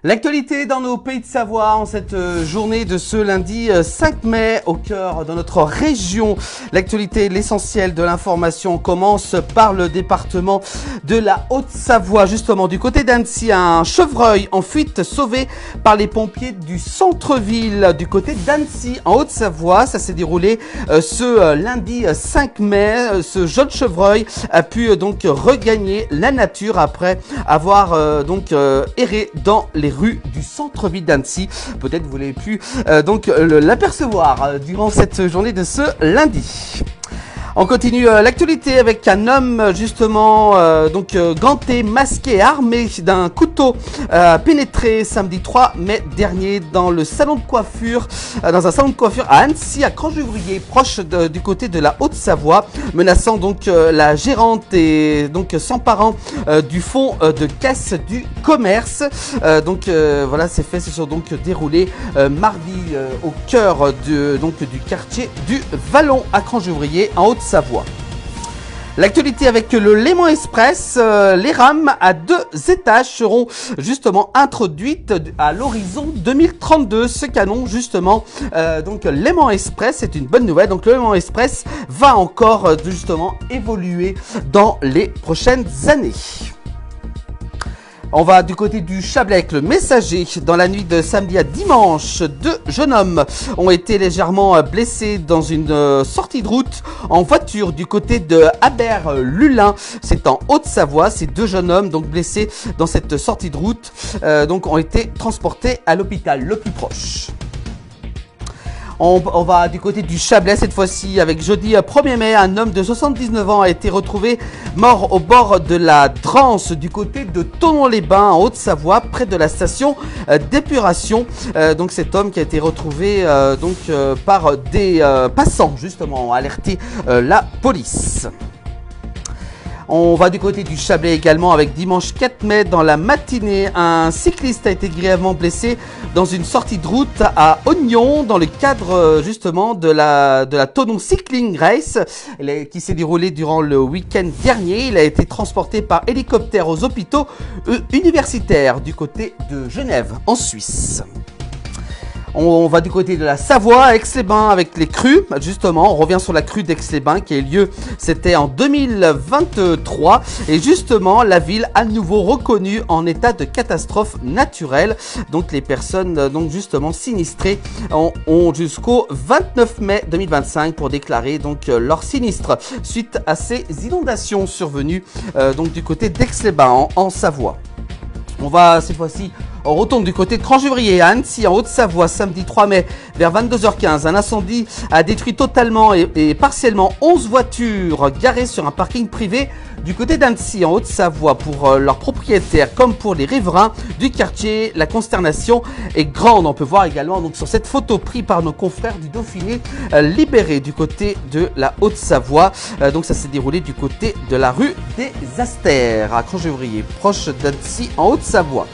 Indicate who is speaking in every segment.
Speaker 1: L'actualité dans nos pays de Savoie en cette journée de ce lundi 5 mai au cœur de notre région. L'actualité, l'essentiel de l'information commence par le département de la Haute-Savoie. Justement, du côté d'Annecy, un chevreuil en fuite sauvé par les pompiers du centre-ville. Du côté d'Annecy, en Haute-Savoie, ça s'est déroulé ce lundi 5 mai. Ce jeune chevreuil a pu donc regagner la nature après avoir erré dans les rues du centre-ville d'Annecy. Peut-être vous l'avez pu l'apercevoir durant cette journée de ce lundi. On continue l'actualité avec un homme justement ganté, masqué, armé d'un couteau pénétré samedi 3 mai dernier dans le salon de coiffure, dans un salon de coiffure à Annecy, à Cranjuvrier, proche du côté de la Haute-Savoie, menaçant la gérante et s'emparant du fonds de caisse du commerce. Ces faits se sont déroulés mardi au cœur du quartier du Vallon à Cranjuvrier en Haute-Savoie. L'actualité avec le Léman Express, les rames à 2 étages seront justement introduites à l'horizon 2032. Ce canon justement, Léman Express, c'est une bonne nouvelle. Donc le Léman Express va encore évoluer dans les prochaines années. On va du côté du Chablais avec le Messager. Dans la nuit de samedi à dimanche, 2 jeunes hommes ont été légèrement blessés dans une sortie de route en voiture du côté de Aber-Lulin. C'est en Haute-Savoie. Ces 2 jeunes hommes blessés dans cette sortie de route ont été transportés à l'hôpital le plus proche. On va du côté du Chablais cette fois-ci avec jeudi 1er mai. Un homme de 79 ans a été retrouvé mort au bord de la Drance du côté de Thonon-les-Bains en Haute-Savoie près de la station d'épuration. Cet homme qui a été retrouvé par des passants justement ont alerté la police. On va du côté du Chablais également avec dimanche 4 mai dans la matinée. Un cycliste a été grièvement blessé dans une sortie de route à Ognon dans le cadre justement de la Thonon Cycling Race qui s'est déroulée durant le week-end dernier. Il a été transporté par hélicoptère aux hôpitaux universitaires du côté de Genève en Suisse. On va du côté de la Savoie, à Aix-les-Bains avec les crues. Justement, on revient sur la crue d'Aix-les-Bains qui a eu lieu, c'était en 2023. Et justement, la ville à nouveau reconnue en état de catastrophe naturelle. Donc les personnes sinistrées ont jusqu'au 29 mai 2025 pour déclarer leur sinistre suite à ces inondations survenues du côté d'Aix-les-Bains en Savoie. On va cette fois-ci, on retourne du côté de Cranjuvrier à Annecy en Haute-Savoie samedi 3 mai vers 22h15. Un incendie a détruit totalement et partiellement 11 voitures garées sur un parking privé du côté d'Annecy en Haute-Savoie. Pour leurs propriétaires comme pour les riverains du quartier, la consternation est grande. On peut voir également sur cette photo prise par nos confrères du Dauphiné libéré du côté de la Haute-Savoie. Ça s'est déroulé du côté de la rue des Astères à Cranjuvrier, proche d'Annecy en Haute-Savoie.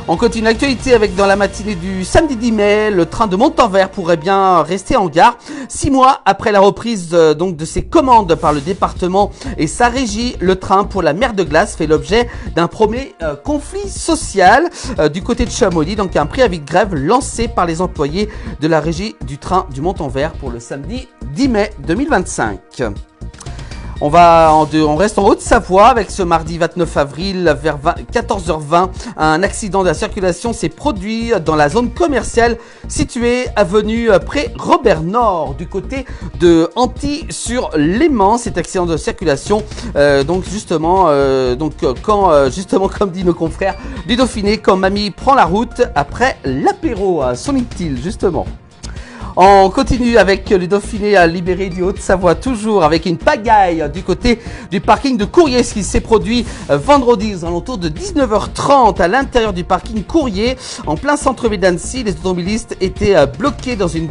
Speaker 1: On continue l'actualité avec dans la matinée du samedi 10 mai, le train de Montanvert pourrait bien rester en gare 6 mois après la reprise de ses commandes par le département et sa régie. Le train pour la mer de glace fait l'objet d'un premier conflit social du côté de Chamonix. Donc un préavis de grève lancé par les employés de la régie du train du Montanvert pour le samedi 10 mai 2025. On reste en Haute-Savoie avec ce mardi 29 avril vers 14h20. Un accident de la circulation s'est produit dans la zone commerciale située avenue Pré-Robert Nord du côté de Antilly-sur-Léman. Cet accident de circulation, comme dit nos confrères du Dauphiné, quand mamie prend la route après l'apéro, souligne-t-il justement. On continue avec le Dauphiné à libérer du Haute-Savoie, toujours avec une pagaille du côté du parking de Courrier, ce qui s'est produit vendredi aux alentours de 19h30 à l'intérieur du parking Courrier, en plein centre-ville d'Annecy. Les automobilistes étaient bloqués dans une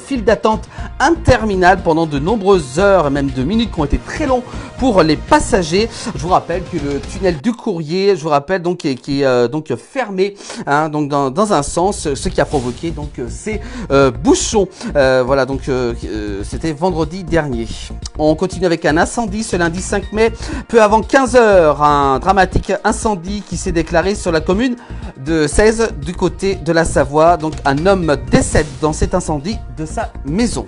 Speaker 1: file d'attente interminable pendant de nombreuses heures, et même de minutes qui ont été très longs pour les passagers. Je vous rappelle que le tunnel du Courrier, qui est fermé, dans un sens, ce qui a provoqué ces bouchons Dijon. Voilà, donc c'était vendredi dernier. On continue avec un incendie ce lundi 5 mai, peu avant 15 h. Un dramatique incendie qui s'est déclaré sur la commune de 16 du côté de la Savoie. Donc un homme décède dans cet incendie de sa maison.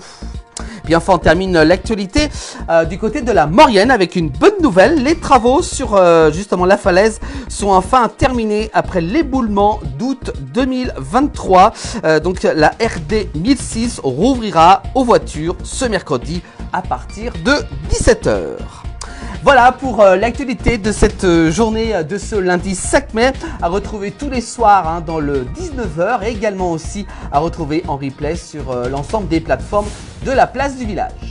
Speaker 1: Puis enfin, on termine l'actualité du côté de la Maurienne avec une bonne nouvelle. Les travaux sur justement la falaise sont enfin terminés après l'éboulement d'août 2023. Donc la RD 1006 rouvrira aux voitures ce mercredi à partir de 17 h. Voilà pour l'actualité de cette journée de ce lundi 5 mai, à retrouver tous les soirs dans le 19 h et également aussi à retrouver en replay sur l'ensemble des plateformes de la place du village.